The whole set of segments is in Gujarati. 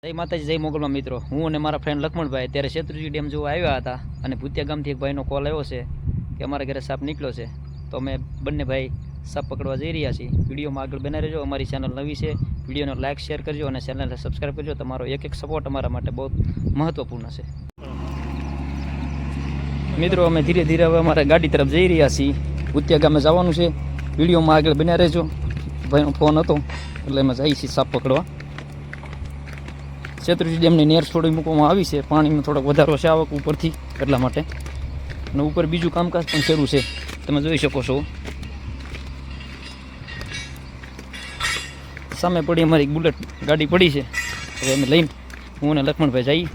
જય માતાજી, જય મોગલમાં મિત્રો. હું અને મારા ફ્રેન્ડ લખમણભાઈ અત્યારે શેત્રુંજી ડેમ જોવા આવ્યા હતા અને ભૂતિયા ગામથી એક ભાઈનો કોલ આવ્યો છે કે અમારા ઘરે સાપ નીકળ્યો છે. તો અમે બંને ભાઈ સાપ પકડવા જઈ રહ્યા છીએ. વિડીયોમાં આગળ બના રહેજો. અમારી ચેનલ નવી છે, વિડીયોને લાઇક શેર કરજો અને ચેનલને સબસ્ક્રાઈબ કરજો. તમારો એક એક સપોર્ટ અમારા માટે બહુ મહત્વપૂર્ણ છે. મિત્રો, અમે ધીરે ધીરે હવે અમારા ગાડી તરફ જઈ રહ્યા છીએ. ભૂતિયા ગામે જવાનું છે. વિડીયોમાં આગળ બના રહેજો. ભાઈનો ફોન હતો એટલે અમે જઈએ છીએ સાપ પકડવા. શેત્રુંજી ડેમની નેર થોડી મૂકવામાં આવી છે. પાણીનો થોડોક વધારો છે આવક ઉપરથી, એટલા માટે. અને ઉપર બીજું કામકાજ પણ શરૂ છે, તમે જોઈ શકો છો. સામે પડી અમારી બુલેટ ગાડી પડી છે. હવે અમે લઈને હું અને લક્ષ્મણભાઈ જઈએ.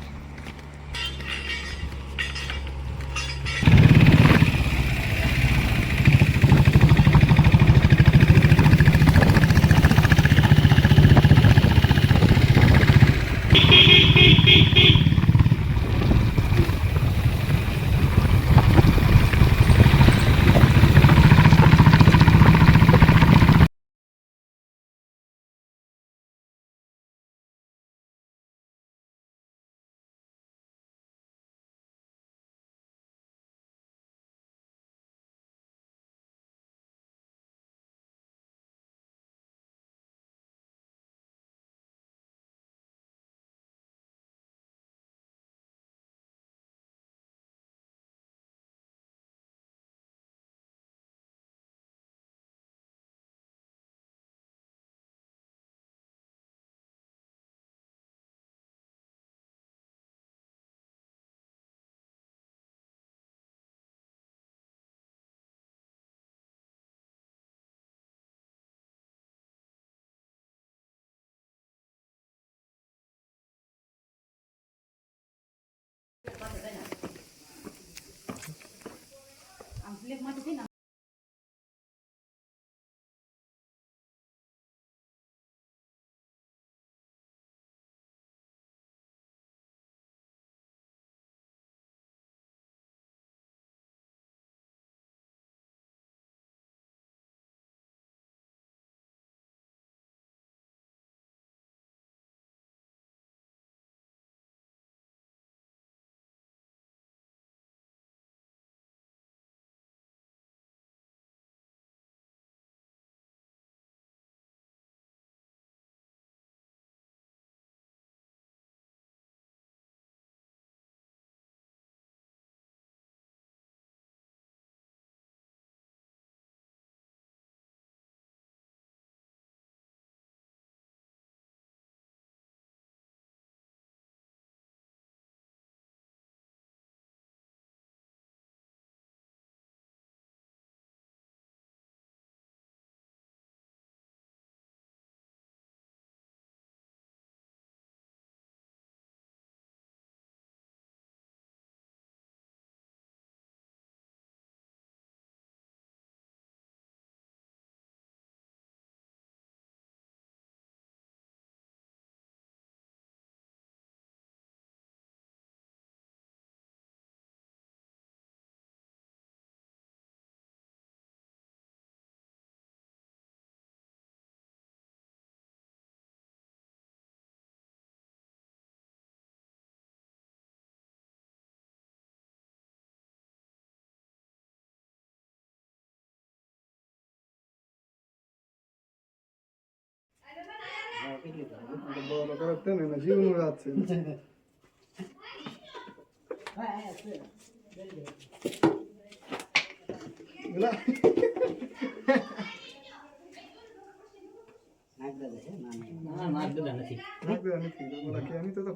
જીવનું વાત છે.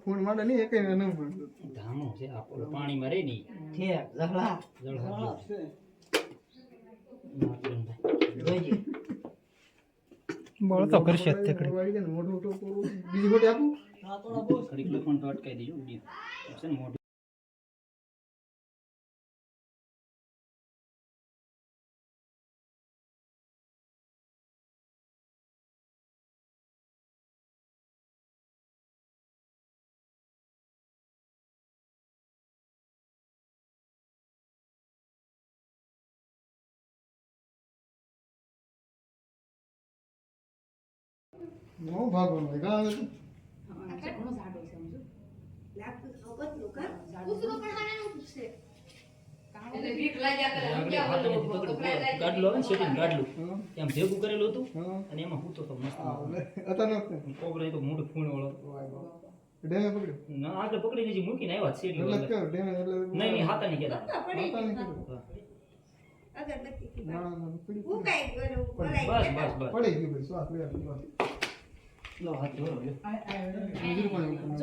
ફોન માટે નહીં એક પાણીમાં રહી નહીં બોલો તો કરશે મોટું બીજી ખોટી આપું પણ તો અટકાઈ દીધું છે ને મોટું. ભાગવાનું ગાડલું આવે ને સેટિંગ ગાડલું હા. એમ ભેગું કરેલું હતું હા. અને એમાં હું તો મસ્ત હા, લે. અચાનક ને. કોબરા તો મોટું ફૂણ વાળો વાય બાપ. ડેમે પકડ્યો. ના આગળ પકડી નીચે મૂકીને આવ્યા છે એટલે જ કહ્યું, ડેમે એટલે નહીં નહીં હાથા નહીં કહેતા માતા નહીં કીધું. ના, ના, પડી ગયું. બસ બસ બસ પડી ગયું ભાઈ, શ્વાસ લે, શ્વાસ. લો હાથ ધોરો લ્યો. બીજું પણ એવું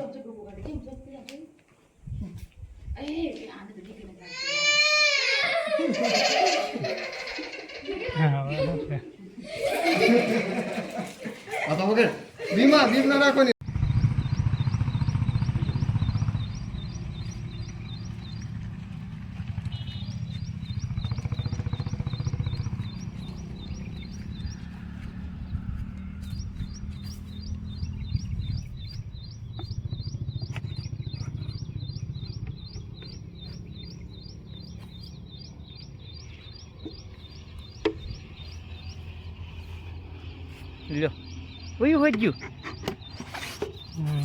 હા બરાબર છે. આ તો વગર બીમ ના રાખવાની. લ્યો વયું હોય ગયું હમ.